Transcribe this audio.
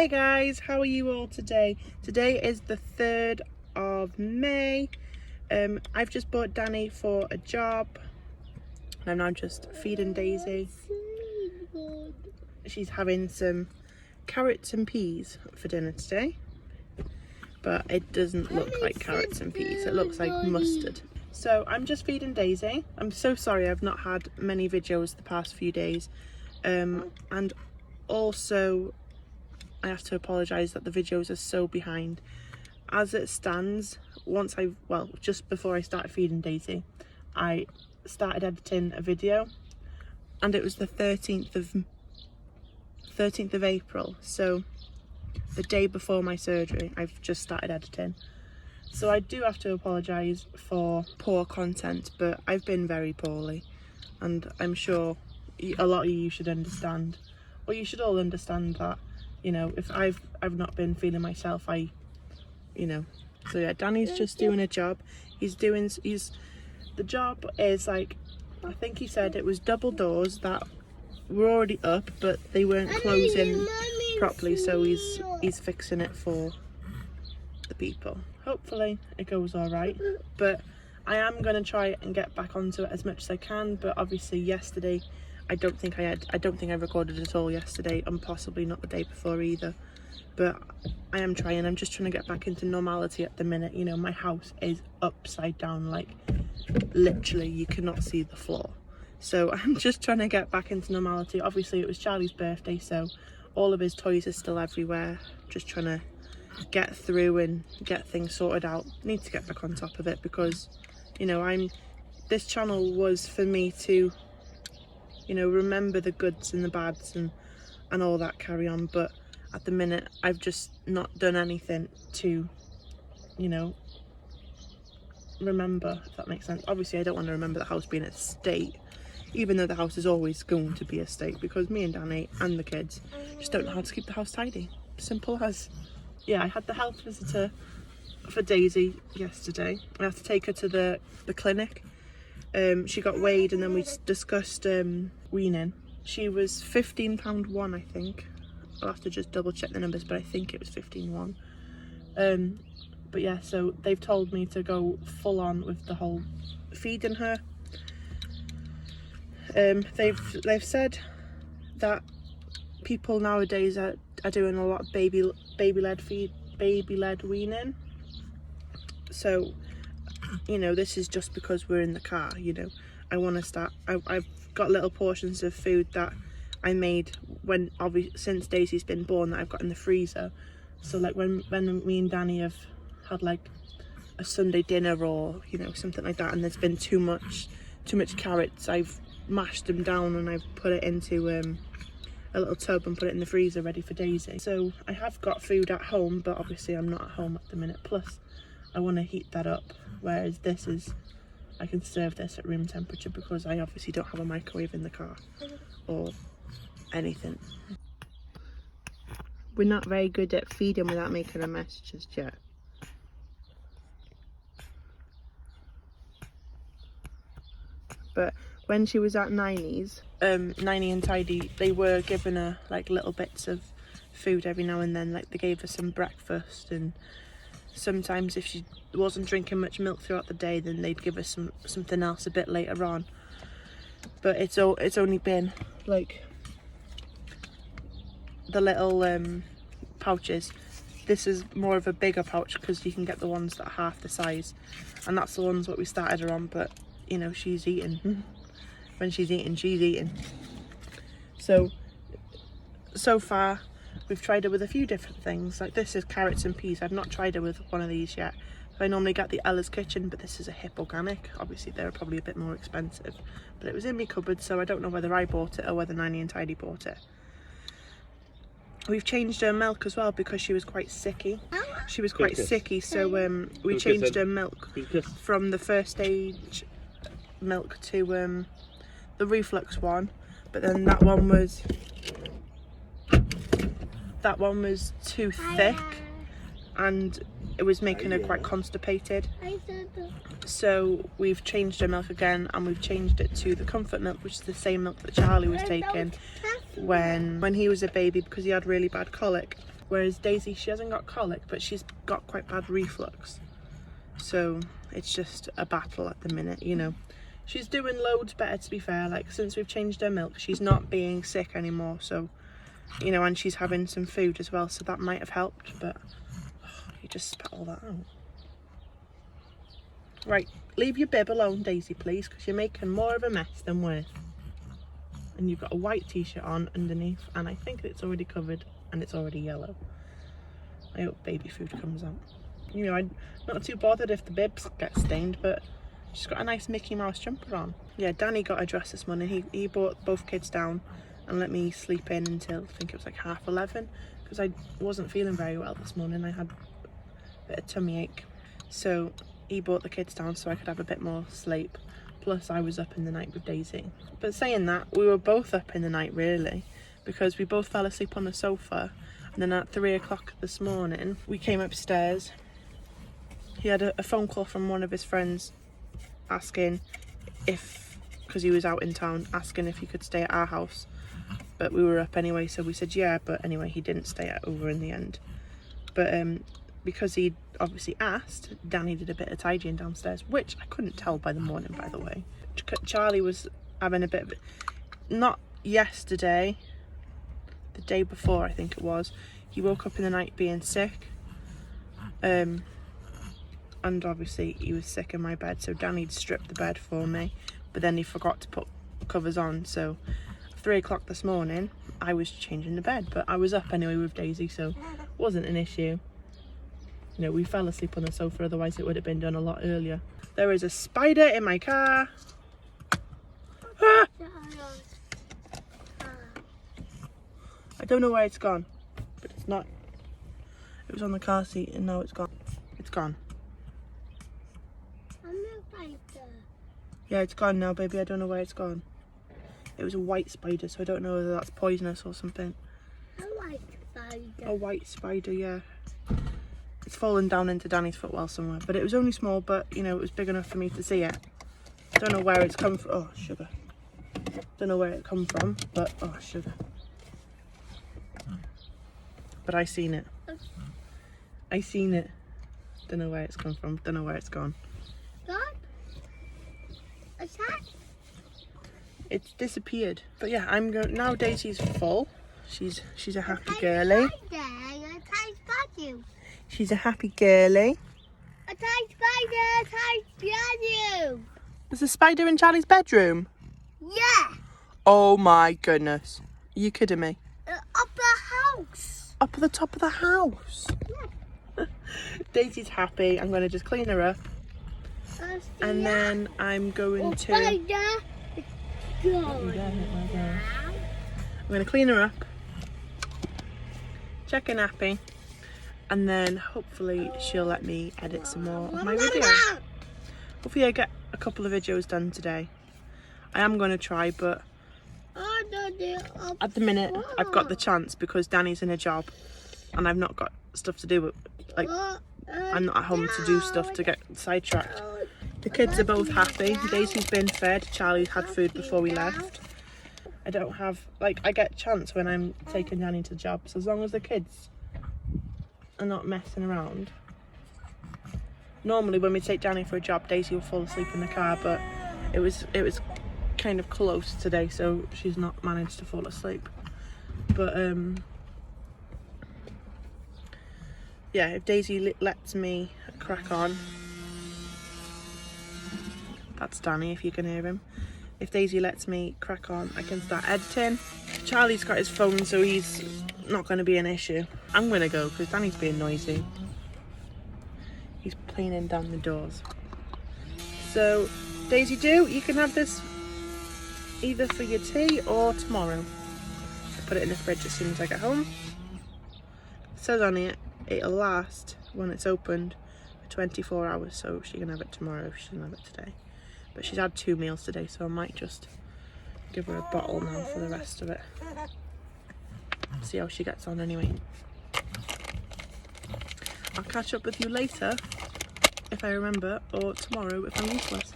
Hey guys, how are you all today? Today is the 3rd of May. I've just bought Danny for a job and I'm now just feeding Daisy. She's having some carrots and peas for dinner today, but it doesn't look like carrots and peas, it looks like mustard. So I'm just feeding Daisy. I'm so sorry I've not had many videos the past few days, and also I have to apologise that the videos are so behind. As it stands, just before I started feeding Daisy, I started editing a video and it was the 13th of April, so the day before my surgery. I've just started editing. So I do have to apologise for poor content, but I've been very poorly and I'm sure a lot of you should understand, or you should all understand that, you know, if I've not been feeling myself, so yeah, Danny's just doing a job. The job is like, I think he said it was double doors that were already up, but they weren't closing properly, so he's fixing it for the people. Hopefully it goes all right, but I am going to try and get back onto it as much as I can. But obviously yesterday, I don't think I recorded at all yesterday, and possibly not the day before either. But I am trying. I'm just trying to get back into normality at the minute. You know, my house is upside down, like literally you cannot see the floor. So I'm just trying to get back into normality. Obviously it was Charlie's birthday, so all of his toys are still everywhere. Just trying to get through and get things sorted out. Need to get back on top of it because, you know, this channel was for me to, you know, remember the goods and the bads and all that carry on. But at the minute I've just not done anything to, you know, remember, if that makes sense. Obviously I don't want to remember the house being a state, even though the house is always going to be a state, because me and Danny and the kids just don't know how to keep the house tidy. Simple as. Yeah, I had the health visitor for Daisy yesterday. I had to take her to the clinic. She got weighed and then we discussed weaning. She was 15.1 I think. I'll have to just double check the numbers, but I think it was 15.1. But yeah, so they've told me to go full on with the whole feeding her. They've said that people nowadays are doing a lot of baby-led weaning. So, you know, this is just because we're in the car, you know. I want to start. I've got little portions of food that I made since Daisy's been born that I've got in the freezer. So like when me and Danny have had like a Sunday dinner or, you know, something like that, and there's been too much carrots, I've mashed them down and I've put it into a little tub and put it in the freezer ready for Daisy. So I have got food at home, but obviously I'm not at home at the minute. Plus I want to heat that up, whereas I can serve this at room temperature because I obviously don't have a microwave in the car or anything. We're not very good at feeding without making a mess just yet. But when she was at Niney's, Niney and Tidy, they were giving her like little bits of food every now and then. Like they gave her some breakfast, and sometimes if she wasn't drinking much milk throughout the day, then they'd give her something else a bit later on. But it's only been like the little pouches. This is more of a bigger pouch because you can get the ones that are half the size, and that's the ones what we started her on. But you know, she's eating. When she's eating. So far we've tried her with a few different things. Like this is carrots and peas. I've not tried her with one of these yet. I normally get the Ella's Kitchen, but this is a Hip Organic. Obviously they're probably a bit more expensive, but it was in my cupboard, so I don't know whether I bought it or whether Niney and Tidy bought it. We've changed her milk as well because she was quite sicky. So we changed her milk from the first stage milk to the reflux one, but then that one was too thick and it was making her quite constipated. So we've changed her milk again, and we've changed it to the comfort milk, which is the same milk that Charlie was taking when he was a baby because he had really bad colic. whereas Daisy, she hasn't got colic, but she's got quite bad reflux. So it's just a battle at the minute, you know. She's doing loads better, to be fair. Like, since we've changed her milk, she's not being sick anymore. So, you know, and she's having some food as well, so that might have helped. But you just spat all that out. Right, leave your bib alone, Daisy, please, because you're making more of a mess than worth. And you've got a white t-shirt on underneath, and I think it's already covered and it's already yellow. I hope baby food comes out. You know, I'm not too bothered if the bibs get stained, but she's got a nice Mickey Mouse jumper on. Yeah, Danny got a dress this morning. He brought both kids down and let me sleep in until, I think it was like 11:30, because I wasn't feeling very well this morning. I had a bit of tummy ache. So he brought the kids down so I could have a bit more sleep. Plus I was up in the night with Daisy. But saying that, we were both up in the night really, because we both fell asleep on the sofa. And then at 3 o'clock this morning, we came upstairs. He had a phone call from one of his friends asking if, because he was out in town, asking if he could stay at our house. But we were up anyway, so we said yeah, but anyway, he didn't stay over in the end. But because he'd obviously asked, Danny did a bit of tidying downstairs, which I couldn't tell by the morning, by the way. Charlie was having a bit of, not yesterday, the day before I think it was, he woke up in the night being sick. And obviously he was sick in my bed, so Danny'd stripped the bed for me, but then he forgot to put covers on. So 3 o'clock this morning I was changing the bed, but I was up anyway with Daisy, so it wasn't an issue. You know, we fell asleep on the sofa, otherwise it would have been done a lot earlier. There is a spider in my car. Ah! I don't know where it's gone, but it's not. It was on the car seat and now it's gone. It's gone. Yeah, it's gone now, baby. I don't know where it's gone. It was a white spider, so I don't know whether that's poisonous or something. A white spider. A white spider, yeah. It's fallen down into Danny's footwell somewhere, but it was only small, but you know, it was big enough for me to see it. Don't know where it's come from. Oh, sugar. Don't know where it come from, but oh, sugar. But I seen it. I seen it. Don't know where it's come from. Don't know where it's gone. God? What's that? It's disappeared. But yeah, I'm going now. Daisy's full. She's a happy girly. She's a happy girly. A tiny spider, tiny spider. There's a spider in Charlie's bedroom. Yeah. Oh my goodness. Are you kidding me? Up the house. Up at the top of the house. Yeah. Daisy's happy. I'm going to just clean her up. And then I'm going to... I'm going to clean her up. Check her nappy. And then hopefully she'll let me edit some more of my video. Hopefully I get a couple of videos done today. I am going to try, but at the minute I've got the chance because Danny's in a job and I've not got stuff to do. Like, I'm not at home to do stuff to get sidetracked. The kids are both happy. Daisy's been fed. Charlie's had food before we left. I don't have, like, I get a chance when I'm taking Danny to jobs, as long as the kids are not messing around. Normally when we take Danny for a job, Daisy will fall asleep in the car, but it was kind of close today, so she's not managed to fall asleep. But yeah, if Daisy lets me crack on, that's Danny if you can hear him. If Daisy lets me crack on, I can start editing. Charlie's got his phone, so he's not going to be an issue. I'm going to go because Danny's being noisy. He's cleaning down the doors. So, Daisy Doo, you can have this either for your tea or tomorrow. I put it in the fridge as soon as I get home. It says on it, it'll last when it's opened for 24 hours, so she can have it tomorrow if she doesn't have it today. But she's had 2 meals today, so I might just give her a bottle now for the rest of it. See how she gets on anyway. I'll catch up with you later if I remember, or tomorrow if I'm useless.